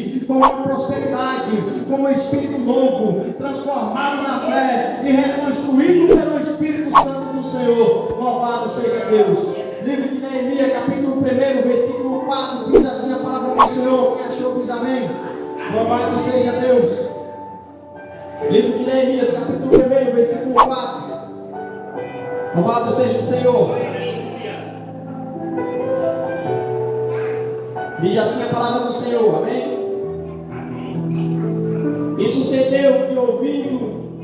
saúde, com uma prosperidade, com um espírito novo, transformado na fé e reconstruído pelo Espírito Santo do Senhor. Louvado seja Deus. Livro de Neemias, capítulo 1, versículo 4, diz assim a palavra do Senhor. Quem achou diz amém. Louvado seja Deus. Livro de Neemias, capítulo 1, versículo 4. Louvado seja o Senhor. Diz assim a palavra do Senhor, amém? E sucedeu que, ouvindo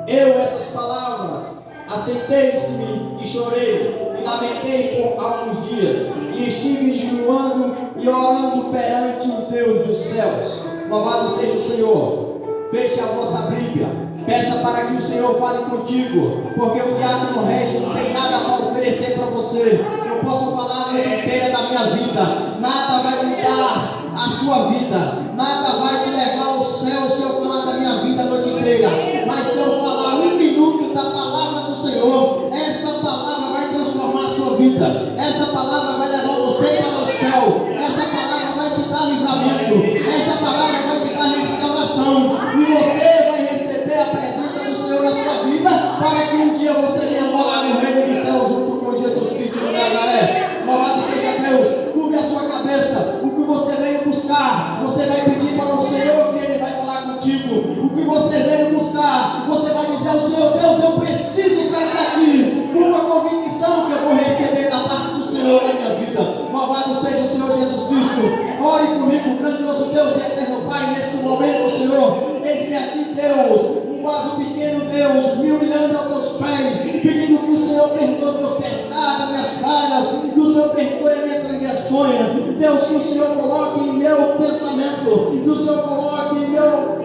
eu essas palavras, aceitei-me e chorei, e lamentei por alguns dias, e estive jejuando e orando perante o Deus dos céus. Louvado seja o Senhor. Feche a vossa Bíblia, peça para que o Senhor fale contigo, porque o diabo no resto não tem nada para oferecer para você. Eu posso falar a noite inteira da minha vida, nada vai mudar a sua vida, nada vai te levar ao céu se eu falar da minha vida a noite inteira. Mas se eu falar 1 minuto da palavra do Senhor, essa palavra vai transformar a sua vida, essa palavra vai levar você para o céu, essa palavra vai te dar livramento, essa palavra vai te dar restauração, e você vai receber a presença do Senhor na sua vida, para que um dia você venha morar no reino do céu junto com Jesus Cristo de Nazaré. Louvado seja Deus. Curve a sua cabeça. O que você veio buscar, você vai pedir para o Senhor que Ele vai falar contigo. O que você veio buscar, você vai dizer ao Senhor: Deus, eu preciso sair daqui com uma convicção que eu vou receber da parte do Senhor na minha vida. Louvado seja o Senhor Jesus Cristo. Ore comigo, grandioso Deus e eterno Pai, neste momento, Senhor. Eis-me aqui, Deus, um vaso pequeno, Deus, me humilhando aos teus pés, pedindo que o Senhor perdoe meus pecados, minhas falhas, que o Senhor perdoe minhas transgressões. Deus, que o Senhor coloque em meu pensamento, que o Senhor coloque em meu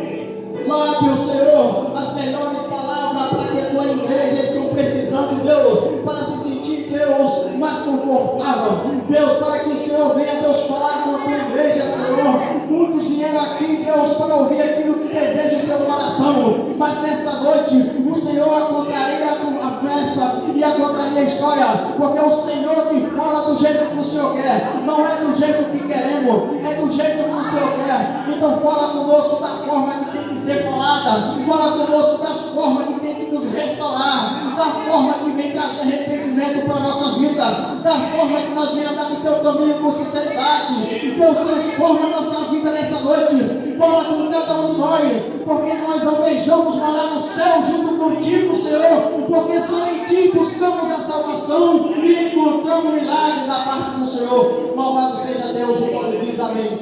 lábio, Senhor, as melhores palavras para que a tua igreja esteja precisando, Deus, para se sentir, Deus, mais confortável. Deus, para que o Senhor venha, Deus, falar com a tua igreja, Senhor. Muitos vieram aqui, Deus, para ouvir aquilo que deseja o seu coração, mas nessa noite o Senhor a contraria a pressa e a contraria a história, porque o Senhor que fala do jeito que o Senhor quer, não é do jeito que queremos, é do jeito que o Senhor quer. Então fala conosco da forma que tem que ser falada, fala conosco das formas que tem que nos restaurar, da forma que vem trazer arrependimento para a nossa vida, da forma que nós venhamos andar no teu caminho com sinceridade. Deus, transforma a nossa vida nessa noite, fala com cada um de nós, porque nós almejamos morar no céu junto contigo, Senhor, porque só em ti buscamos a salvação e encontramos milagre da parte do Senhor. Louvado seja Deus, o qual diz amém.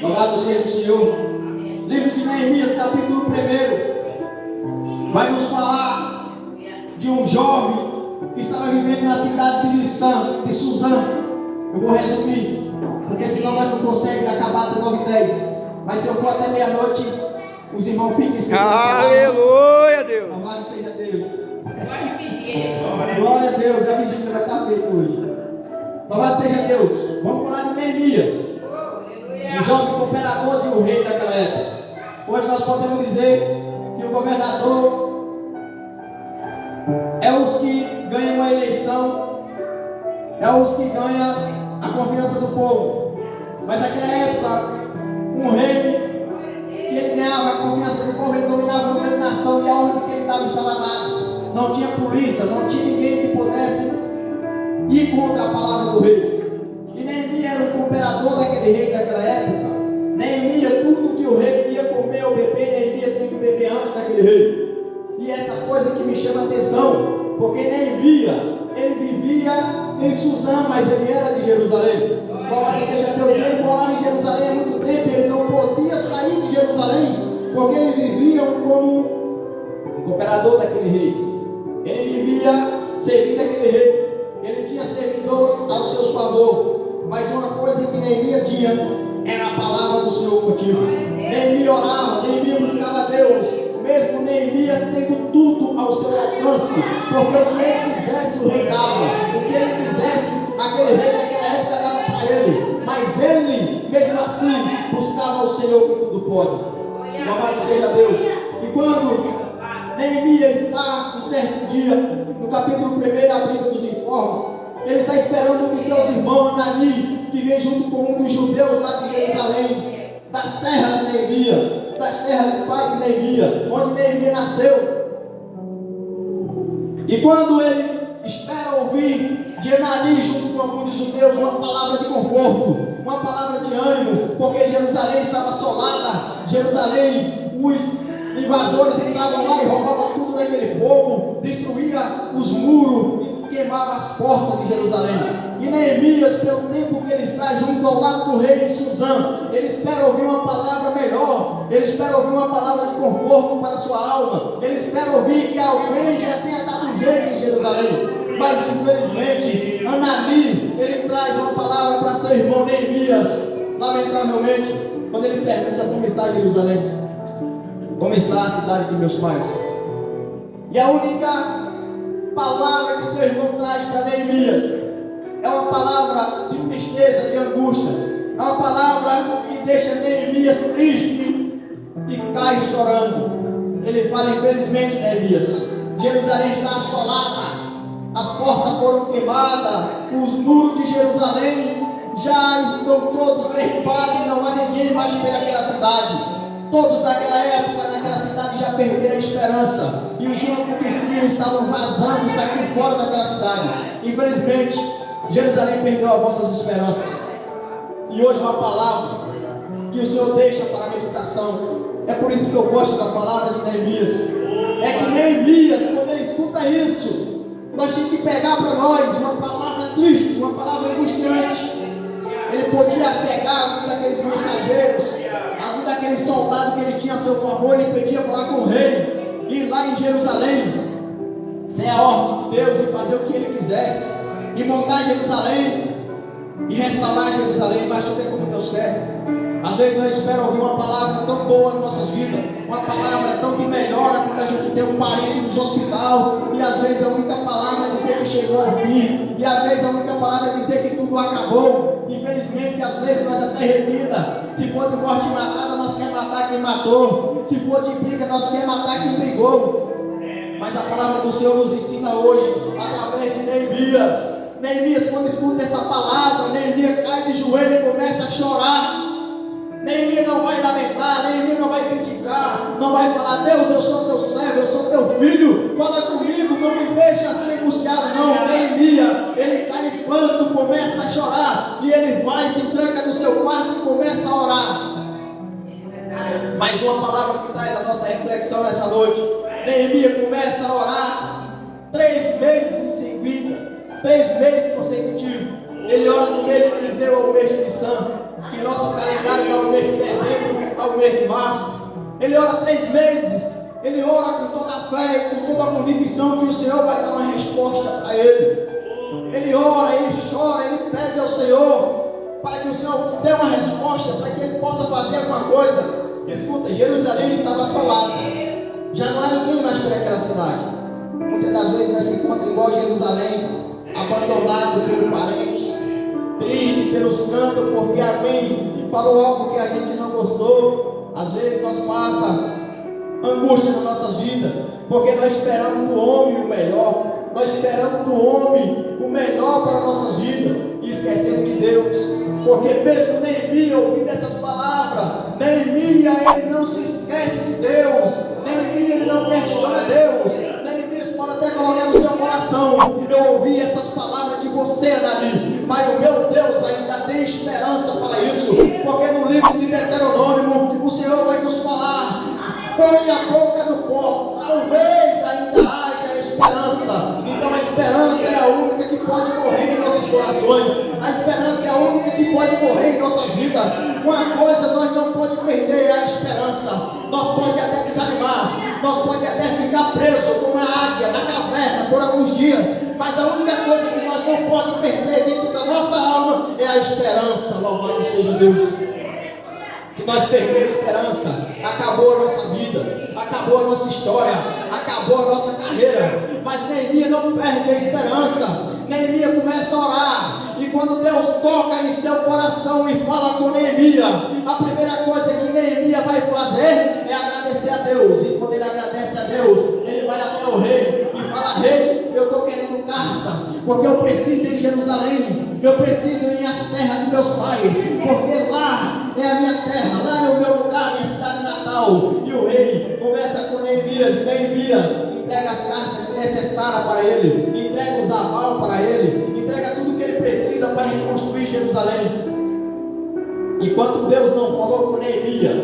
Louvado seja o Senhor. Livro de Neemias, capítulo 1, vai nos falar de um jovem que estava vivendo na cidade de Suzã. Eu vou resumir, porque senão nós não conseguimos acabar até 9h10. Mas se eu for até meia-noite, os irmãos ficam escutando. Aleluia, Deus. Louvado seja Deus. Glória a Deus, a vigília vai estar feita hoje. Louvado seja Deus. Vamos falar de Neemias, um jovem cooperador de um rei daquela época. Hoje nós podemos dizer que o governador é os que ganham a eleição, é os que ganham a confiança do povo. Mas naquela época, um rei, que ele ganhava a confiança do povo, ele dominava a nação e a ordem que ele dava estava dada. Não tinha polícia, não tinha ninguém que pudesse ir contra a palavra do rei. E Neemias era o cooperador daquele rei daquela época. Neemias, tudo que o rei ia comer ou beber, Neemias tinha que beber antes daquele rei. E essa coisa que me chama a atenção, porque Neemias, ele vivia em Suzã, mas ele era de Jerusalém. Louvado seja Deus, ele morava em Jerusalém há muito tempo, ele não podia sair de Jerusalém, porque ele vivia como um cooperador daquele rei. Ele vivia servindo aquele rei, ele tinha servidores ao seu favor, mas uma coisa que Neemias tinha era a palavra do Senhor contigo. Neemias orava, Neemias buscava Deus, mesmo Neemias tendo tudo ao seu alcance, porque o que ele quisesse o rei dava, o que ele quisesse aquele rei daquela época dava para ele, mas ele mesmo assim buscava o Senhor que tudo pode. Louvado seja Deus. E quando Neemias está um certo dia no capítulo 1, a Bíblia nos informa, ele está esperando que seus irmãos Anani, que vem junto com um dos judeus lá de Jerusalém, das terras de Neemias, das terras do pai de Neemias, onde Neemias nasceu. E quando ele espera ouvir de Anani, junto com alguns dos judeus, uma palavra de conforto, uma palavra de ânimo, porque Jerusalém estava assolada, Jerusalém, os invasores entravam lá e roubavam tudo daquele povo, destruía os muros e queimava as portas de Jerusalém. E Neemias, pelo tempo que ele está junto ao lado do rei Suzã, ele espera ouvir uma palavra melhor, ele espera ouvir uma palavra de conforto para a sua alma, ele espera ouvir que alguém já tenha dado um jeito em Jerusalém. Mas infelizmente, Anani, ele traz uma palavra para seu irmão Neemias, lamentavelmente, quando ele pergunta como está Jerusalém, como está a cidade de meus pais. E a única palavra que seu irmão traz para Neemias é uma palavra de tristeza, de angústia, é uma palavra que deixa Neemias triste e cai chorando. Ele fala: infelizmente, Neemias, Jerusalém está assolada, as portas foram queimadas, os muros de Jerusalém já estão todos derrubados e não há ninguém mais pelaquela cidade. Todos daquela época, naquela cidade, já perderam a esperança, e os únicos que estavam vazando, saindo fora daquela cidade. Infelizmente, Jerusalém perdeu as vossas esperanças. E hoje uma palavra que o Senhor deixa para a meditação. É por isso que eu gosto da palavra de Neemias. É que Neemias, quando ele escuta isso, nós temos que pegar para nós uma palavra triste, uma palavra angustiante. Ele podia pegar a vida daqueles mensageiros, a vida daquele soldado que ele tinha a seu favor, ele podia falar com o rei, ir lá em Jerusalém, sem a ordem de Deus, e fazer o que ele quisesse, e montar Jerusalém, e restaurar Jerusalém, mas tudo é como Deus quer. Às vezes nós esperamos ouvir uma palavra tão boa nas nossas vidas, uma palavra tão de melhora quando a gente tem um parente nos hospital, e às vezes a única palavra é dizer que chegou ao fim, e às vezes a única palavra é dizer que tudo acabou. Infelizmente, às vezes nós até revida, se for de morte matada, nós quer matar quem matou, se for de briga, nós quer matar quem brigou. Mas a palavra do Senhor nos ensina hoje, através de Neemias. Neemias, quando escuta essa palavra, Neemias cai de joelho e começa a chorar. Neemias não vai lamentar, Neemias não vai criticar, não vai falar: Deus, eu sou teu servo, eu sou teu filho, fala comigo, não me deixa ser angustiado. Não, Neemias, ele cai em pranto, começa a chorar, e ele vai, se tranca no seu quarto e começa a orar. Mais uma palavra que traz a nossa reflexão nessa noite. Neemias começa a orar 3 meses em seguida, 3 meses consecutivos. Ele ora do mês de Quisleu ao mês de Nissan, que nosso calendário é o mês de dezembro ao mês de março. Ele ora 3 meses, ele ora com toda a fé e com toda a convicção que o Senhor vai dar uma resposta para ele. Ele ora, ele chora, ele pede ao Senhor para que o Senhor dê uma resposta, para que ele possa fazer alguma coisa. Escuta, Jerusalém estava assolada, já não há ninguém mais por aquela cidade. Muitas das vezes nós se encontramos igual Jerusalém, abandonado pelo parente, triste pelos cantos, porque alguém falou algo que a gente não gostou. Às vezes nós passa angústia nas nossas vidas, porque nós esperamos do homem o melhor, nós esperamos do homem o melhor para as nossas vidas, e esquecemos de Deus. Porque mesmo Neemias ouvindo essas palavras, Neemias ele não se esquece de Deus, Neemias ele não questiona Deus. Neemias pode até colocar no seu coração: eu ouvi essas palavras de você, Anani, mas o meu Deus ainda tem esperança para isso, porque no livro de Deuteronômio o Senhor vai nos falar: põe a boca no pó, talvez ainda haja esperança. Então a esperança é a única que pode morrer em nossos corações, a esperança é a única que pode morrer em nossas vidas. Uma coisa nós não podemos perder: é a esperança. Nós podemos até desanimar, nós podemos até ficar presos como a águia na caverna por alguns dias, mas a única coisa que nós não podemos perder dentro da nossa alma é a esperança. Louvado seja Deus. Se nós perdermos a esperança, acabou a nossa vida, acabou a nossa história, acabou a nossa carreira. Mas Neemias não perde a esperança. Neemias começa a orar, e quando Deus toca em seu coração e fala com Neemias, a primeira coisa que Neemias vai fazer é agradecer a Deus. E quando ele agradece a Deus, ele vai até o rei e fala: rei, eu estou querendo cartas, porque eu preciso ir em Jerusalém. Eu preciso ir às terras dos meus pais, porque lá é a minha terra, lá é o meu lugar, minha cidade natal. E o rei conversa com Neemias, e Neemias entrega as cartas necessárias para ele, entrega os aval para ele, entrega tudo que ele precisa para reconstruir Jerusalém. Enquanto Deus não falou com Neemias,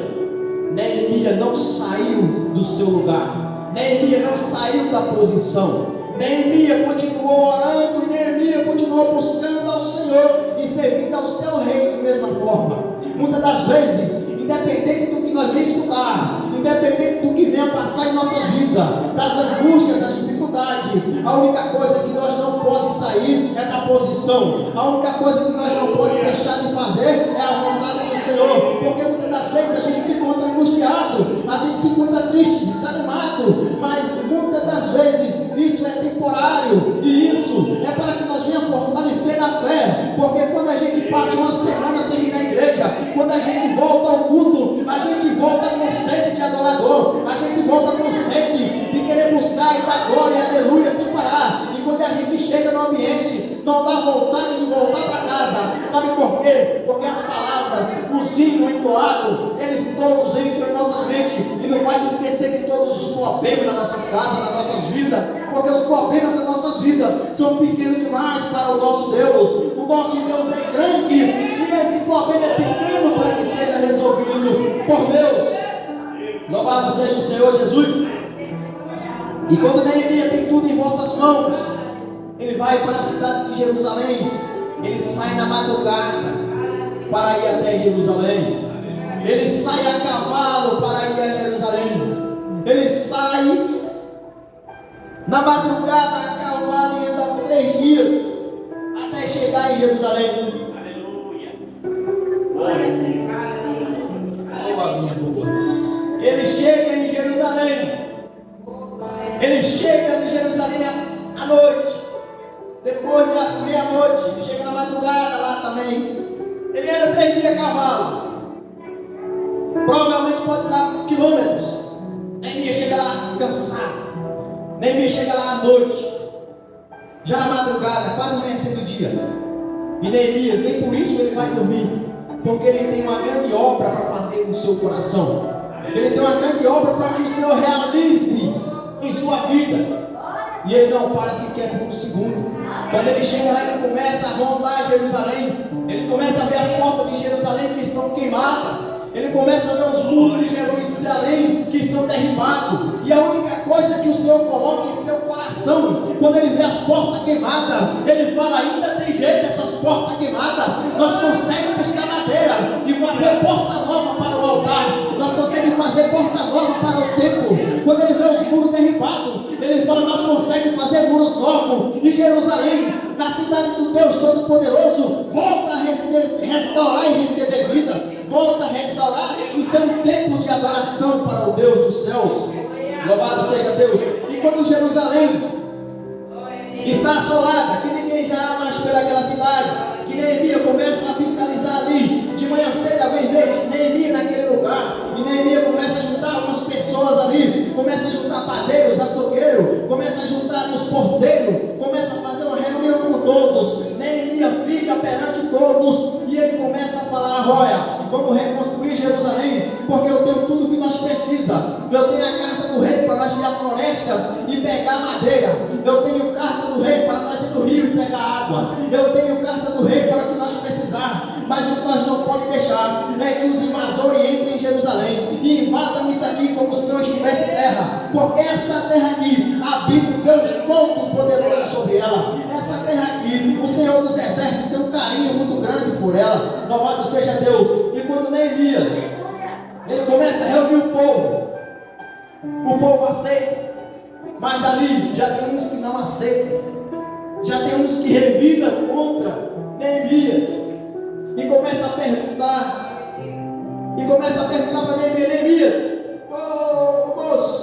Neemias não saiu do seu lugar, Neemias não saiu da posição, Neemias continuou orando, Neemias continuou buscando ao Senhor e servindo ao seu rei da mesma forma. Muitas das vezes, independente do que nós vamos estudar, independente do que venha passar em nossas vidas, das angústias, das dificuldades, a única coisa que nós não podemos sair é da posição. A única coisa que nós não podemos deixar de fazer é a vontade do Senhor, porque muitas das vezes a gente se encontra angustiado, a gente se encontra triste, desanimado, mas muitas das vezes isso é temporário, e isso é para que nós venhamos fortalecer na fé, porque quando a gente passa uma semana sem ir na igreja, quando a gente volta ao culto, a gente volta com sede de adorador, a gente volta com sede de querer buscar e dar glória e aleluia sem parar. E quando a gente chega no ambiente, não dá vontade de voltar para casa. Sabe por quê? Porque as palavras, os hinos entoados, eles todos entram em nossas mentes e não faz esquecer de todos os problemas das nossas casas, das nossas vidas, porque os problemas das nossas vidas são pequenos demais para o nosso Deus. O nosso Deus é grande e esse problema é pequeno para que seja resolvido por Deus. Louvado seja o Senhor Jesus. E quando Neemias tem tudo em vossas mãos, ele vai para a cidade de Jerusalém. Ele sai na madrugada para ir até Jerusalém. Ele sai a cavalo para ir a Jerusalém. Ele sai na madrugada a cavalo e anda 3 dias até chegar em Jerusalém. Aleluia. Ele chega em Jerusalém. Ele chega em Jerusalém à noite. Depois da meia-noite, ele chega na madrugada lá também. Ele anda 3 dias a cavalo. Provavelmente pode dar quilômetros. Neemias chega lá cansado. Neemias chega lá à noite. Já na madrugada, quase amanhecendo o dia. E Neemias, nem por isso ele vai dormir. Porque ele tem uma grande obra para fazer no seu coração. Ele tem uma grande obra para que o Senhor realize em sua vida. E ele não para sequer por um segundo. Quando ele chega lá, ele começa a rondar Jerusalém. Ele começa a ver as portas de Jerusalém que estão queimadas. Ele começa a ver os muros de Jerusalém que estão derribados. E a única coisa que o Senhor coloca em seu coração, quando ele vê as portas queimadas, ele fala: ainda tem jeito essas portas queimadas. Nós conseguimos buscar madeira e fazer porta nova para o altar. Nós conseguimos fazer porta nova para o templo. Quando ele vê os muros derribados, ele fala: nós conseguimos fazer muros novos. E Jerusalém, na cidade do Deus Todo-Poderoso, volta a restaurar e receber vida. Volta a restaurar e ser um templo de adoração para o Deus dos céus. Louvado seja Deus. E quando Jerusalém está assolada, que ninguém já há mais pelaquela cidade, que Neemias começa a fiscalizar ali. De manhã cedo alguém vê Neemias naquele lugar, e Neemias começa a juntar algumas pessoas ali, começa a juntar padeiros, açougueiros, começa a juntar os porteiros, começa a fazer uma reunião com todos. Neemias fica perante todos e ele começa a falar: olha, vamos reconstruir Jerusalém, porque eu tenho tudo que nós precisamos. Eu tenho a carta do rei para nós ir à floresta e pegar madeira. Eu tenho carta do rei para nós ir no rio e pegar água. Eu tenho carta do rei para o que nós precisar. Mas o que nós não podemos deixar é que os invasores entrem em Jerusalém e invadam isso aqui como se não estivesse terra. Porque essa terra aqui habita o Deus Todo-Poderoso sobre ela. Essa terra aqui, o Senhor dos Exércitos tem um carinho muito grande por ela. Louvado seja Deus. E quando Neemias, ele começa a reunir o povo aceita. Mas ali já tem uns que não aceitam. Já tem uns que revidam contra Neemias. E começa a perguntar. Para Neemias: ô moço,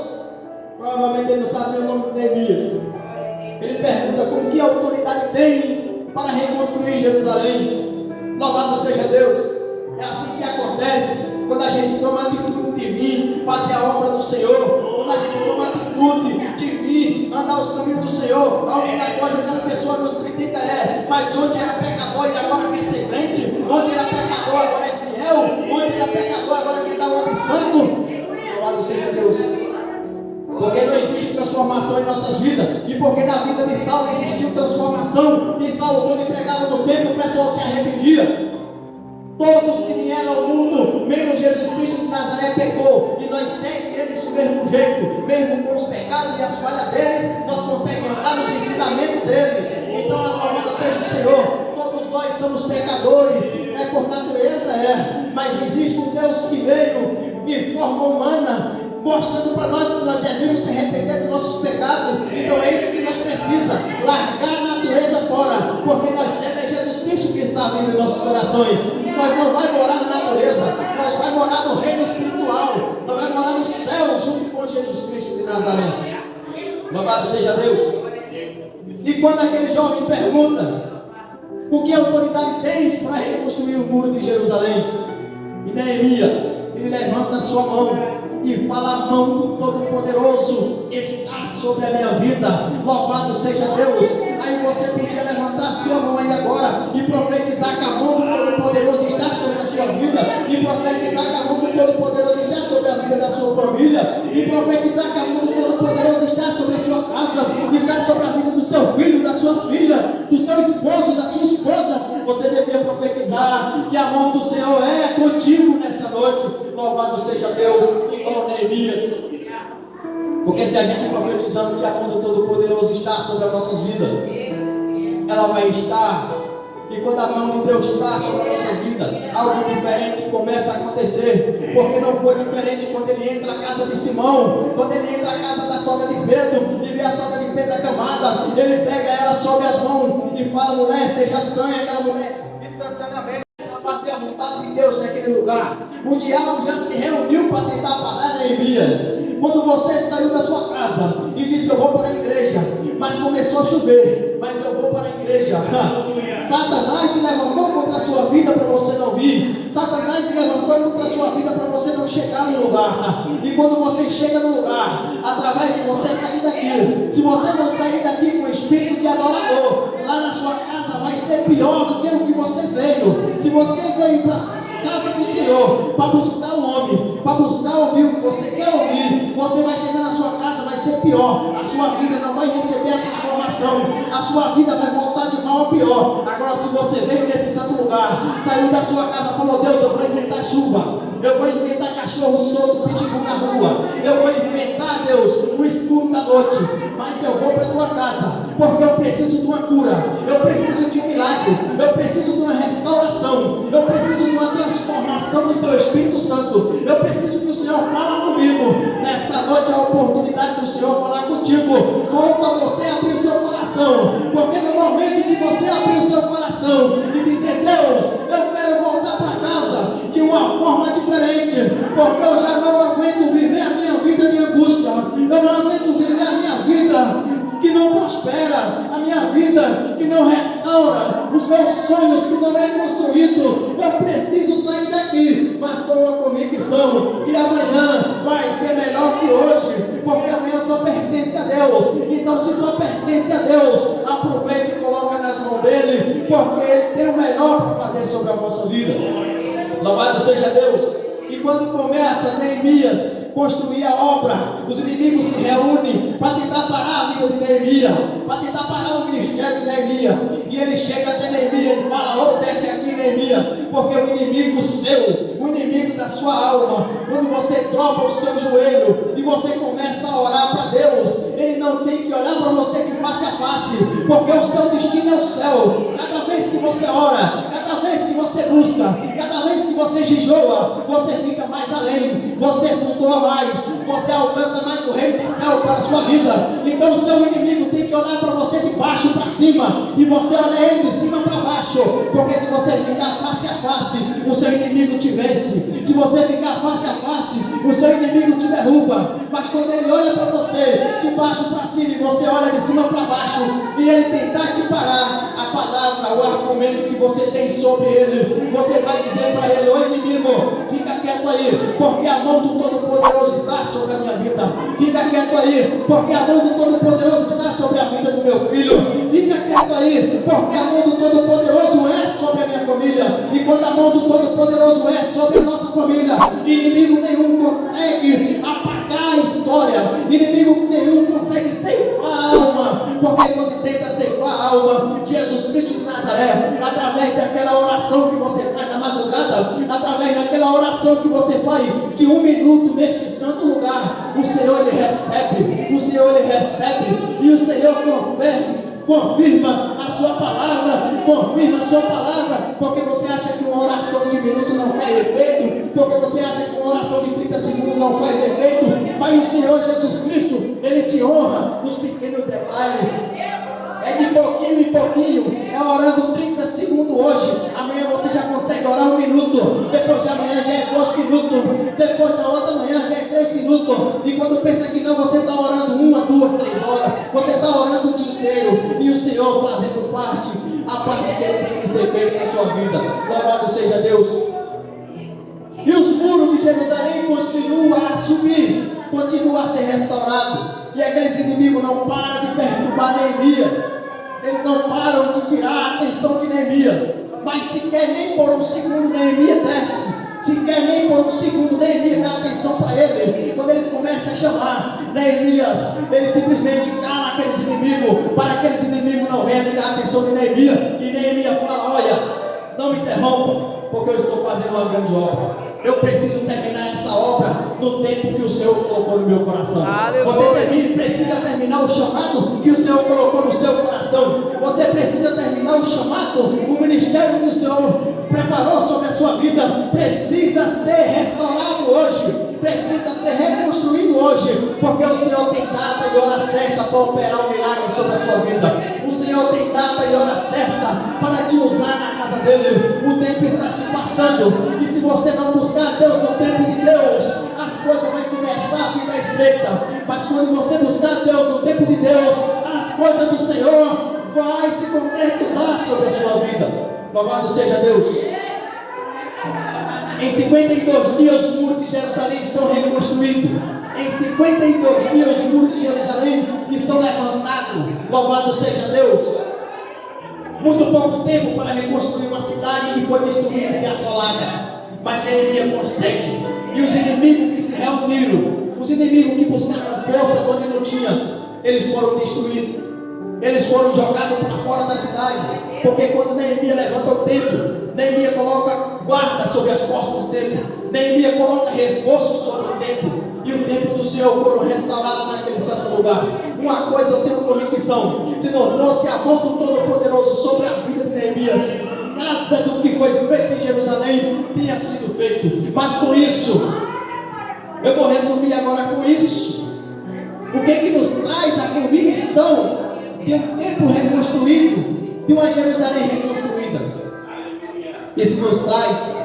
provavelmente ele não sabe o nome de Neemias. Ele pergunta: com que autoridade tens para reconstruir Jerusalém? Louvado seja Deus. É assim que acontece quando a gente toma atitude de vir fazer a obra do Senhor. Quando a gente toma atitude de vir andar os caminhos do Senhor. A única coisa que as pessoas nos criticam mas onde era pecador e agora quer ser crente, onde era pecador agora é fiel, onde era pecador agora quer dar uma de santo. Louvado seja Deus. Porque não existe transformação em nossas vidas. E porque na vida de Saulo existiu transformação. E Saulo, quando pregava no templo, o pessoal se arrependia. Todos que vieram ao mundo, menos Jesus Cristo de Nazaré, pecou. E nós seguimos eles do mesmo jeito. Mesmo com os pecados e as falhas deles, nós conseguimos andar nos ensinamentos deles. Então, louvado seja o Senhor. Todos nós somos pecadores. Por natureza mas existe um Deus que veio em forma humana, mostrando para nós que nós devemos se arrepender dos nossos pecados. Então é isso que nós precisamos, largar a natureza fora, porque nós é Jesus Cristo que está vindo em nossos corações. Nós não vamos morar na natureza, nós vamos morar no reino espiritual, nós vamos morar no céu junto com Jesus Cristo de Nazaré. Louvado seja Deus. E quando aquele jovem pergunta, com que autoridade tens para reconstruir o muro de Jerusalém? E Neemias, ele levanta a sua mão e fala: a mão do Todo-Poderoso está sobre a minha vida. Louvado seja Deus. Aí você podia levantar a sua mão aí agora e profetizar que a mão do Todo-Poderoso está sobre a sua vida, e profetizar que a mão do Todo-Poderoso está sobre a vida da sua família, e profetizar que a mão do Todo-Poderoso está sobre a sua casa, está sobre a vida do seu filho, da sua filha, do seu esposo, da sua esposa. Você devia profetizar que a mão do Senhor é contigo nessa noite. Louvado seja Deus, igual Neemias. Porque se a gente profetizando que a mão do Todo-Poderoso está sobre as nossas vidas, ela vai estar. E quando a mão de Deus está sobre a nossa vida, algo diferente começa a acontecer. Porque não foi diferente quando ele entra na casa de Simão, quando ele entra na casa da sogra de Pedro e vê a sogra de Pedro acamada. Ele pega ela sobre as mãos e fala: mulher, seja sã. E aquela mulher instantaneamente fazer a vontade de Deus naquele lugar. O diabo já se reuniu para tentar parar Neemias. Quando você saiu da sua casa e disse: eu vou para a igreja, mas começou a chover, mas eu vou para a igreja. Satanás se levantou contra a sua vida para você não vir. Satanás se levantou contra a sua vida para você não chegar no lugar. E quando você chega no lugar, através de você sair daqui, se você não sair daqui com o espírito de adorador, lá na sua casa vai ser pior do que o que você veio. Se você veio para a casa do Senhor para buscar o homem, para buscar ouvir o que você quer ouvir, você vai chegar na sua casa, vai ser pior. A sua vida não vai receber a transformação, a sua vida vai voltar de mal a pior. Agora, se você veio nesse santo lugar, saiu da sua casa, falou: Deus, eu vou enfrentar chuva, eu vou enfrentar cachorro solto, pitbull na rua, eu vou enfrentar, Deus, o escuro da noite, mas eu vou para a tua casa, porque eu preciso de uma cura, eu preciso de um milagre, eu preciso de uma restauração, eu preciso de uma transformação do teu Espírito Santo. Eu preciso que o Senhor fale comigo. Nessa noite é a oportunidade do Senhor falar contigo. Falta você abrir o seu coração, porque no momento que você abrir o seu coração e dizer: Deus, eu quero voltar para casa de uma forma diferente, porque eu já não aguento viver a minha vida de angústia, eu não aguento viver a minha vida que não prospera, a minha vida que não restaura, os meus sonhos que não é construído. Eu preciso sair daqui, mas com uma convicção que amanhã vai ser melhor que hoje, porque amanhã só pertence a Deus. Então, se só pertence a Deus, aproveita e coloca nas mãos dele, porque ele tem o melhor para fazer sobre a nossa vida. Louvado seja Deus. E quando começa Neemias construir a obra, os inimigos se reúnem para tentar parar a vida de Neemias, para tentar parar o ministério de Neemias. E ele chega até Neemias e fala: ô, desce aqui, Neemias, porque o inimigo seu, o inimigo da sua alma, quando você dobra o seu joelho e você começa a orar para Deus, ele não tem que olhar para você de face a face, porque o seu destino é o céu. Cada vez que você ora, cada vez que você busca, cada vez que você jejua, você fica mais além, você flutua mais, você alcança mais o reino do céu para a sua vida. Então o seu inimigo tem que olhar para você de baixo para cima, e você olha ele de cima para baixo, porque se você ficar face a face, o seu inimigo te vence. Se você ficar face a face, o seu inimigo te derruba, mas quando ele olha para você, de baixo para cima, e você olha de cima para baixo, e ele tentar te parar, a palavra, o argumento que você tem sobre ele, você vai dizer para ele: ô inimigo, fica quieto aí, porque a mão do Todo-Poderoso está sobre a minha vida. Fica quieto aí, porque a mão do Todo-Poderoso está sobre a vida do meu filho. Fica quieto aí, porque a mão do Todo-Poderoso é sobre a minha família. E quando a mão do Todo-Poderoso é sobre a nossa família, inimigo nenhum consegue apagar a história, inimigo nenhum consegue ceifar a alma, porque quando tenta ceifar a alma, Jesus Cristo de Nazaré, através daquela oração que você faz na madrugada, através daquela oração que você faz de 1 minuto neste santo lugar, o Senhor ele recebe, e o Senhor confirma a sua palavra, porque você acha que uma oração de minuto não faz efeito, porque você acha que uma oração de 30 segundos não faz efeito, mas o Senhor Jesus Cristo, ele te honra nos pequenos detalhes. É de pouquinho em pouquinho, é orando 30 segundos hoje, amanhã você já consegue orar 1 minuto, depois de amanhã já é 2 minutos, depois da outra manhã já é 3 minutos, e quando pensa que não, você está orando 1, 2, 3 horas, você está orando o dia inteiro, e o Senhor fazendo a parte que ele tem que ser feita na sua vida. Louvado seja Deus. E os muros de Jerusalém continuam a subir, continuam a ser restaurados, e aqueles inimigos não param de perturbar Neemias. Eles não param de tirar a atenção de Neemias. Mas sequer nem por um segundo Neemias desce. Sequer nem por um segundo Neemias dá atenção para ele. Quando eles começam a chamar Neemias, ele simplesmente cala aqueles inimigos, para que aqueles inimigos não venham tirar a atenção de Neemias. E Neemias fala: olha, não me interrompa, porque eu estou fazendo uma grande obra. Eu preciso terminar essa obra no tempo que o Senhor colocou no meu coração. Você precisa terminar o chamado que o Senhor colocou no seu coração. Você precisa terminar o chamado, o ministério que o Senhor preparou sobre a sua vida. Precisa ser restaurado hoje, precisa ser reconstruído hoje, porque o Senhor tem data e hora certa para operar um milagre sobre a sua vida. O Senhor tem data e hora certa para te usar na casa dele. O tempo está se passando, e se você não buscar Deus no tempo de Deus, as coisas vão começar a ficar estreitas. Mas quando você buscar Deus no tempo de Deus, as coisas do Senhor vai se concretizar sobre a sua vida. Louvado seja Deus. Em 52 dias os muros de Jerusalém estão reconstruídos. Em 52 dias os muros de Jerusalém estão levantados. Louvado seja Deus. Muito pouco tempo para reconstruir uma cidade que foi destruída e assolada, mas Neemias consegue. E os inimigos que se reuniram, os inimigos que buscaram força onde não tinha, eles foram destruídos. Eles foram jogados para fora da cidade, porque quando Neemias levanta o templo, Neemias coloca guarda sobre as portas do templo, Neemias coloca reforço sobre o templo, e o templo do Senhor foram restaurados naquele santo lugar. Uma coisa eu tenho convicção: se não fosse a mão do Todo-Poderoso sobre a vida de Neemias, nada do que foi feito em Jerusalém tinha sido feito. Mas com isso, eu vou resumir agora com isso. O que nos traz a convicção de um tempo reconstruído, de uma Jerusalém reconstruída? Isso nos traz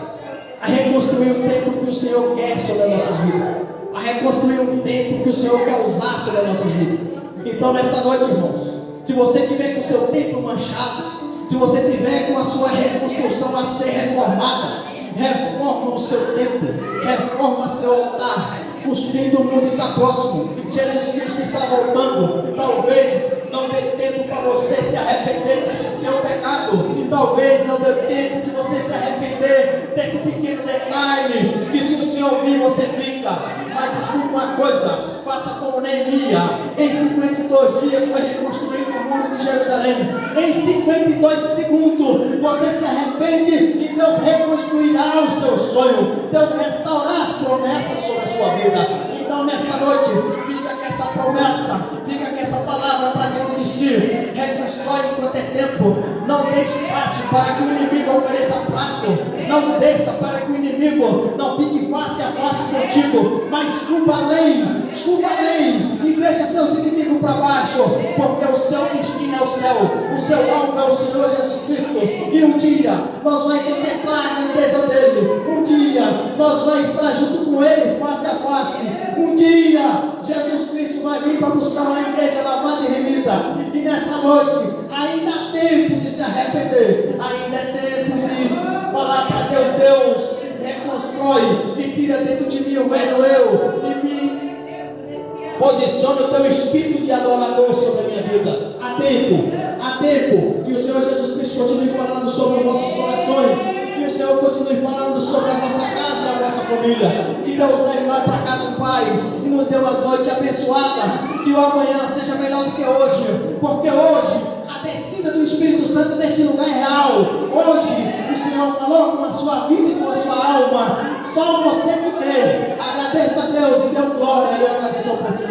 a reconstruir o tempo que o Senhor quer sobre as nossas vidas, a reconstruir um tempo que o Senhor quer usar sobre as nossas vidas. Então nessa noite, irmãos, se você tiver com o seu templo manchado, se você tiver com a sua reconstrução a ser reformada, reforma o seu templo, reforma seu altar. O fim do mundo está próximo, Jesus Cristo está voltando. Talvez não dê tempo para você se arrepender desse seu pecado, talvez não dê tempo de você se arrepender desse pequeno detalhe, que se o Senhor vir você fica. Mas escuta uma coisa, faça como Neemias. Em 52 dias foi reconstruído o muro de Jerusalém. Em 52 segundos você se arrepende e Deus reconstruirá o seu sonho. Deus restaurará as promessas sobre a sua vida. Então nessa noite, fica com essa promessa, fica com essa palavra para dentro de si. Reconstrói enquanto é tempo. Não deixe espaço para que o inimigo ofereça prato. Não desça para que o inimigo não fique face a face contigo. Mas suba além e deixa seus inimigos para baixo, porque o seu destino é o céu, o seu alvo é o Senhor Jesus Cristo. E um dia nós vamos contemplar a grandeza dele. Um dia nós vamos estar junto com ele face a face. Um dia Jesus Cristo vai vir para buscar uma igreja lavada e remida. E nessa noite ainda há tempo de se arrepender, ainda é tempo de falar para Deus: Deus, reconstrói e tira dentro de mim o velho eu e me posiciona o teu espírito de adorador sobre a minha vida. Há tempo que o Senhor Jesus Cristo continue falando sobre os nossos corações, que o Senhor continue falando sobre a nossa casa e a nossa família. Que Deus leve nós para casa em paz e nos dê umas noites abençoadas. Que o amanhã seja melhor do que hoje, porque hoje a descida do Espírito Santo neste lugar é real. Hoje o Senhor falou com a sua vida e com a sua alma. Só você que crê, agradeça a Deus e dê glória. Eu agradeço a oportunidade.